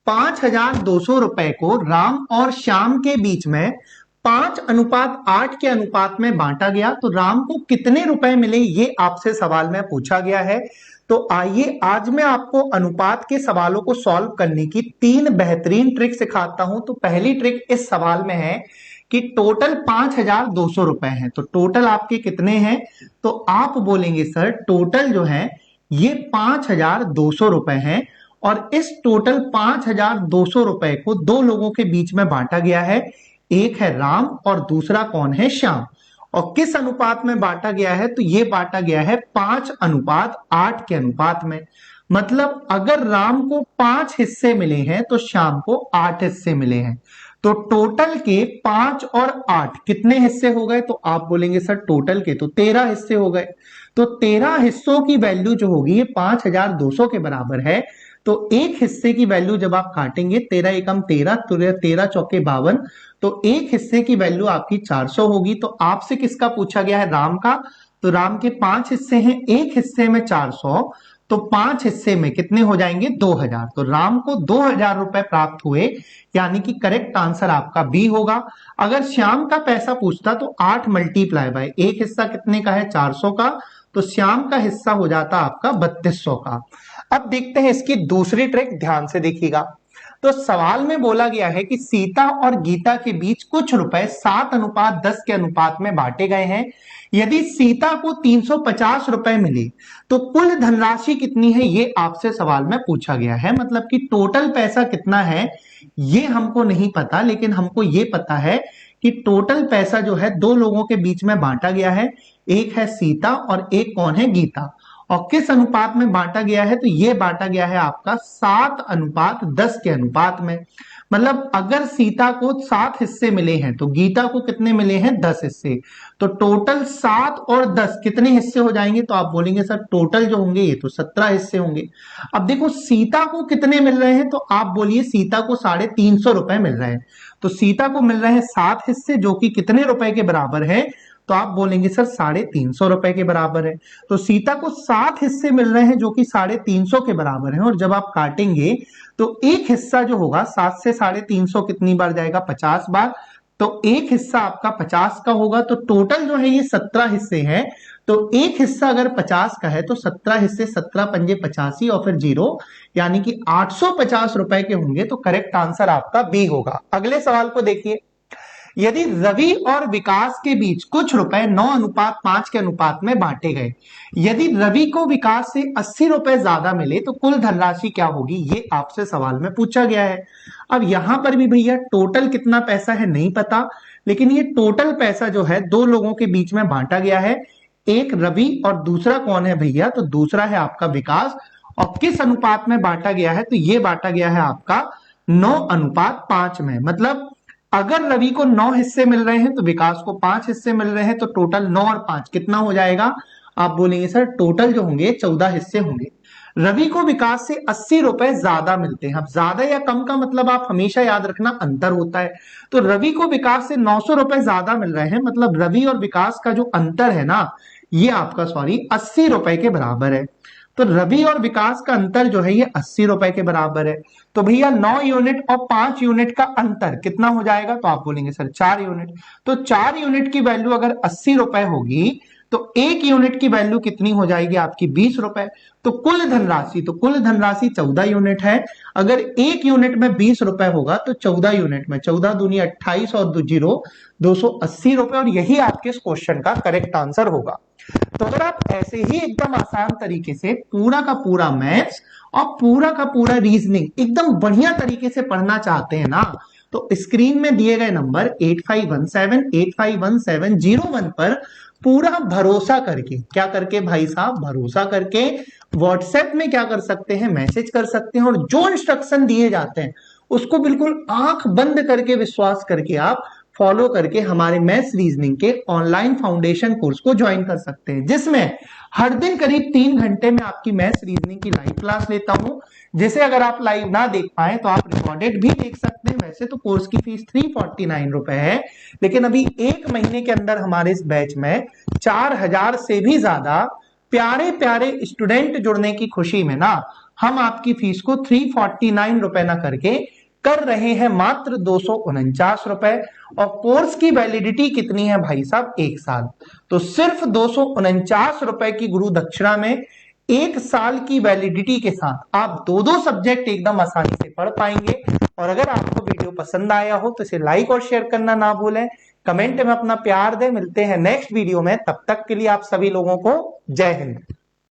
₹5200 को राम और श्याम के बीच में 5:8 के अनुपात में बांटा गया, तो राम को कितने रुपए मिले, ये आपसे सवाल में पूछा गया है। तो आइए आज मैं आपको अनुपात के सवालों को सॉल्व करने की 3 बेहतरीन ट्रिक सिखाता हूं। तो पहली ट्रिक इस सवाल में है कि टोटल ₹5200 हैं, तो टोटल आपके कितने हैं, तो आप बोलेंगे सर टोटल जो है ये ₹5200 हैं, और इस टोटल ₹5200 को दो लोगों के बीच में बांटा गया है, एक है राम और दूसरा कौन है, श्याम। और किस अनुपात में बांटा गया है, तो ये बांटा गया है 5:8 के अनुपात में। मतलब अगर राम को 5 हिस्से मिले हैं तो श्याम को 8 हिस्से मिले हैं, तो टोटल के 5 और 8 कितने हिस्से हो गए, तो आप बोलेंगे सर टोटल के तो 13 हिस्से हो गए। तो 13 हिस्सों की वैल्यू जो होगी ये 5200 के बराबर है। तो एक हिस्से की वैल्यू जब आप काटेंगे 13 एकम 13, 13 चौके 52, तो एक हिस्से की वैल्यू आपकी 400 होगी। तो आपसे किसका पूछा गया है, राम का। तो राम के 5 हिस्से हैं, एक हिस्से में 400, तो 5 हिस्से में कितने हो जाएंगे, 2000। तो राम को 2000 रुपए प्राप्त हुए, यानी कि करेक्ट आंसर आपका बी होगा। अगर श्याम का पैसा पूछता तो 8 मल्टीप्लाई बाय एक हिस्सा कितने का है, 400 का, तो श्याम का हिस्सा हो जाता आपका 3200 का। अब देखते हैं इसकी दूसरी ट्रिक, ध्यान से देखिएगा। तो सवाल में बोला गया है कि सीता और गीता के बीच कुछ रुपए 7:10 के अनुपात में बांटे गए हैं। यदि सीता को 350 रुपए मिले तो कुल धनराशि कितनी है, ये आपसे सवाल में पूछा गया है। मतलब कि टोटल पैसा कितना है ये हमको नहीं पता, लेकिन हमको ये पता है कि टोटल पैसा जो है दो लोगों के बीच में बांटा गया है, एक है सीता और एक कौन है, गीता। और किस अनुपात में बांटा गया है, तो ये बांटा गया है आपका 7:10 के अनुपात में। मतलब अगर सीता को 7 हिस्से मिले हैं तो गीता को कितने मिले हैं, 10 हिस्से। तो टोटल 7 और 10 कितने हिस्से हो जाएंगे, तो आप बोलेंगे सर टोटल जो होंगे ये तो 17 हिस्से होंगे। अब देखो सीता को कितने मिल रहे हैं, तो आप बोलिए सीता को 350 रुपए मिल रहे हैं। तो सीता को मिल रहे हैं 7 हिस्से, जो कि कितने रुपए के बराबर है, तो आप बोलेंगे सर 350 रुपए के बराबर है। तो सीता को 7 हिस्से मिल रहे हैं जो कि 350 के बराबर है, और जब आप काटेंगे तो एक हिस्सा जो होगा 7 से 350 कितनी बार जाएगा, 50 बार। तो एक हिस्सा आपका 50 का होगा, तो टोटल जो है ये 17 हिस्से हैं। तो एक हिस्सा अगर 50 का है तो 17 हिस्से, 17 पंजे 85 और फिर 0, यानी कि 850 रुपए के होंगे। तो करेक्ट आंसर आपका बी होगा। अगले सवाल को देखिए। यदि रवि और विकास के बीच कुछ रुपए 9:5 के अनुपात में बांटे गए, यदि रवि को विकास से 80 रुपए ज्यादा मिले तो कुल धनराशि क्या होगी, ये आपसे सवाल में पूछा गया है। अब यहां पर भी भैया टोटल कितना पैसा है नहीं पता, लेकिन ये टोटल पैसा जो है दो लोगों के बीच में बांटा गया है, एक रवि और दूसरा कौन है भैया, तो दूसरा है आपका विकास। और किस अनुपात में बांटा गया है, तो ये बांटा गया है आपका 9:5 में। मतलब अगर रवि को 9 हिस्से मिल रहे हैं तो विकास को 5 हिस्से मिल रहे हैं, तो टोटल 9 और 5 कितना हो जाएगा, आप बोलेंगे सर टोटल जो होंगे 14 हिस्से होंगे। रवि को विकास से 80 रुपए ज्यादा मिलते हैं। अब ज्यादा या कम का मतलब आप हमेशा याद रखना अंतर होता है। तो रवि को विकास से 900 रुपए ज्यादा मिल रहे हैं, मतलब रवि और विकास का जो अंतर है ना, ये आपका 80 रुपए के बराबर है। तो रवि और विकास का अंतर जो है ये 80 रुपए के बराबर है। तो भैया 9 यूनिट और 5 यूनिट का अंतर कितना हो जाएगा, तो आप बोलेंगे सर 4 यूनिट। तो 4 यूनिट की वैल्यू अगर 80 रुपए होगी तो एक यूनिट की वैल्यू कितनी हो जाएगी आपकी, 20 रुपए। तो कुल धनराशि 14 यूनिट है। अगर एक यूनिट में 20 रुपए होगा तो 14 यूनिट में 14 दूनी 28 और 0 280 रुपए, और यही आपके इस क्वेश्चन का करेक्ट आंसर होगा। तो अगर आप ऐसे ही एकदम आसान तरीके से पूरा का पूरा मैथ्स और पूरा का पूरा रीजनिंग एकदम बढ़िया तरीके से पढ़ना चाहते हैं ना, तो स्क्रीन में दिए गए नंबर 8517 पर पूरा भरोसा करके, क्या करके भाई साहब, भरोसा करके व्हाट्सएप में क्या कर सकते हैं, मैसेज कर सकते हैं, और जो इंस्ट्रक्शन दिए जाते हैं उसको बिल्कुल आंख बंद करके विश्वास करके आप फॉलो करके हमारे मैथ्स रीजनिंग के ऑनलाइन फाउंडेशन कोर्स को ज्वाइन कर सकते हैं, जिसमें हर दिन करीब 3 घंटे में आपकी मैथ्स रीजनिंग की लाइव क्लास लेता हूं, जिसे अगर आप लाइव ना देख पाए तो आप रिकॉर्डेड भी देख सकते हैं। वैसे तो कोर्स की फीस 349 रुपए है, लेकिन अभी एक महीने के अंदर हमारे इस बैच में 4000 से भी ज्यादा प्यारे प्यारे स्टूडेंट जुड़ने की खुशी में ना हम आपकी फीस को 349 रुपए ना करके कर रहे हैं मात्र 249 रुपए। और कोर्स की वैलिडिटी कितनी है भाई साहब? 1 साल। तो सिर्फ 249 रुपए की गुरु दक्षिणा में 1 साल की वैलिडिटी के साथ आप दो सब्जेक्ट एकदम आसानी से पढ़ पाएंगे। और अगर आपको वीडियो पसंद आया हो तो इसे लाइक और शेयर करना ना भूलें, कमेंट में अपना प्यार दें। मिलते हैं नेक्स्ट वीडियो में, तब तक के लिए आप सभी लोगों को जय हिंद।